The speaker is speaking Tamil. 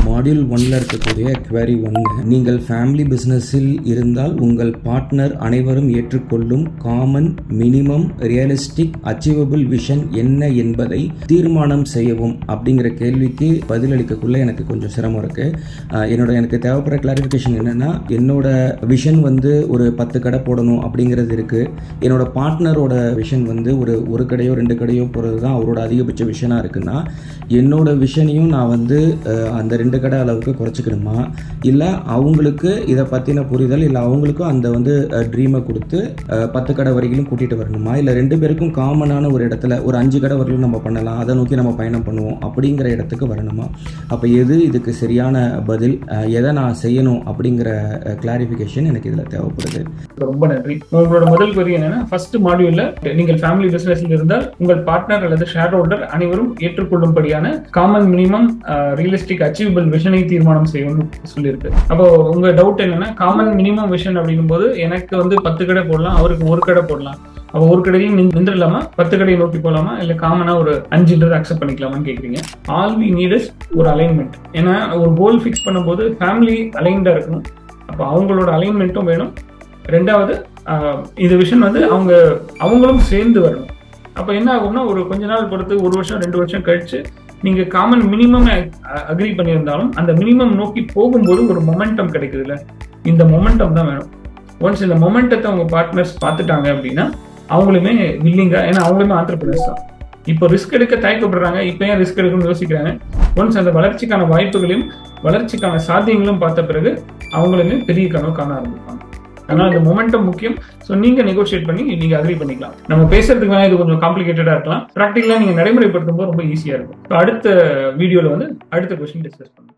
மாடியூல் 1ல் இருக்கக்கூடிய query 1, நீங்கள் ஃபேமிலி பிஸ்னஸில் இருந்தால் உங்கள் பார்ட்னர் அனைவரும் ஏற்றுக்கொள்ளும் common minimum realistic achievable vision என்ன என்பதை தீர்மானம் செய்யவும் அப்படிங்கிற கேள்விக்கு பதிலளிக்கக்குள்ள எனக்கு கொஞ்சம் சிரமம் இருக்குது. எனக்கு தேவைப்படுற கிளாரிஃபிகேஷன் என்னென்னா, என்னோட விஷன் வந்து ஒரு 10 கடை போடணும் அப்படிங்கிறது இருக்குது. என்னோட பார்ட்னரோட விஷன் வந்து ஒரு கடையோ 2 கடையோ போகிறது தான் அவரோட அதிகபட்ச விஷனாக இருக்குன்னா, என்னோட விஷனையும் நான் வந்து அந்த 2 கடை அளவுக்கு குறைச்சிக்கணுமா, இல்லை அவங்களுக்கு இதை பற்றின புரிதல், இல்லை அவங்களுக்கும் அந்த வந்து ட்ரீமை கொடுத்து 10 கடை வரைக்கும் கூட்டிகிட்டு வரணுமா, இல்லை 2 பேருக்கும் காமனான ஒரு இடத்துல ஒரு 5 கடை வரைக்கும் நம்ம பண்ணலாம், அதை நோக்கி நம்ம பயணம் பண்ணுவோம் அப்படிங்கிற இடத்துக்கு வரணுமா? அப்போ எது இதுக்கு சரியான பதில், எதை நான் செய்யணும் அப்படிங்கிற கிளாரிஃபிகேஷன் எனக்கு இதில் தேவைப்படுது. ரொம்ப நன்றி. உங்களோட முதல் கேள்வி என்னன்னா, ஃபர்ஸ்ட் மாடியூல்ல நீங்கள் ஃபேமிலி பிசினஸ்ல இருந்தால் உங்கள் பார்ட்னர் அல்லது ஷேர் ஹோல்டர் அனைவரும் ஏற்றுக்கொள்ளும்படியான காமன் மினிமம் ரியலிஸ்டிக் அச்சீவபிள் விஷனை தீர்மானம் செய்யணும்னு சொல்லியிருக்கு. அப்போ உங்க டவுட் என்னன்னா, காமன் மினிமம் விஷன் அப்படிங்கும் போது எனக்கு வந்து 10 கடை போடலாம், அவருக்கு 1 கடை போடலாம். அப்போ ஒரு கடையிலையும் நின்றுலாமா, 10 கடையை நோக்கி போகலாமா, இல்லை காமனா ஒரு 5 அக்செப்ட் பண்ணிக்கலாமான்னு கேட்குறீங்க. ஆல் வி நீட் இஸ் ஒரு அலைன்மெண்ட். ஏன்னா ஒரு கோல் ஃபிக்ஸ் பண்ணும்போது ஃபேமிலி அலைன்டா இருக்கணும். அப்போ அவங்களோட அலைன்மெண்ட்டும் வேணும். 2வது இந்த விஷயம் வந்து அவங்களும் சேர்ந்து வரணும். அப்போ என்ன ஆகும்னா, ஒரு கொஞ்ச நாள் பொறுத்து 1 வருஷம் 2 வருஷம் கழிச்சு நீங்க காமன் மினிமம் அக்ரி பண்ணியிருந்தாலும் அந்த மினிமம் நோக்கி போகும்போது ஒரு மொமெண்டம் கிடைக்குதுல்ல, இந்த மொமெண்டம் தான் வேணும். ஒன்ஸ் இந்த மொமெண்டத்தை அவங்க பார்ட்னர்ஸ் பார்த்துட்டாங்க அப்படின்னா அவங்களுமே வில்லிங்கா, ஏன்னா அவங்களுமே ஆண்டர்பிரினர்ஸ் தான். இப்போ ரிஸ்க் எடுக்க தயக்கப்படுறாங்க, இப்போ ஏன் ரிஸ்க் எடுக்கணும்னு யோசிக்கிறாங்க. ஒன்ஸ் அந்த வளர்ச்சிக்கான வாய்ப்புகளையும் வளர்ச்சிக்கான சாத்தியங்களும் பார்த்த பிறகு அவங்களுமே பெரிய கனவு காண ஆரம்பிப்பாங்க. அதனால இந்த மொமெண்டம் முக்கியம். ஸோ நீங்க நெகோசியேட் பண்ணி நீங்க அக்ரி பண்ணிக்கலாம். நம்ம பேசுறதுக்கு வேணா இது கொஞ்சம் காம்ப்ளிகேட்டடா இருக்கலாம், ப்ராக்டிகலா நீங்க நடைமுறைப்படுத்தும் போது ரொம்ப ஈஸியா இருக்கும். அடுத்த வீடியோல வந்து அடுத்த கொஸ்டின் டிஸ்கஸ் பண்ணுவோம்.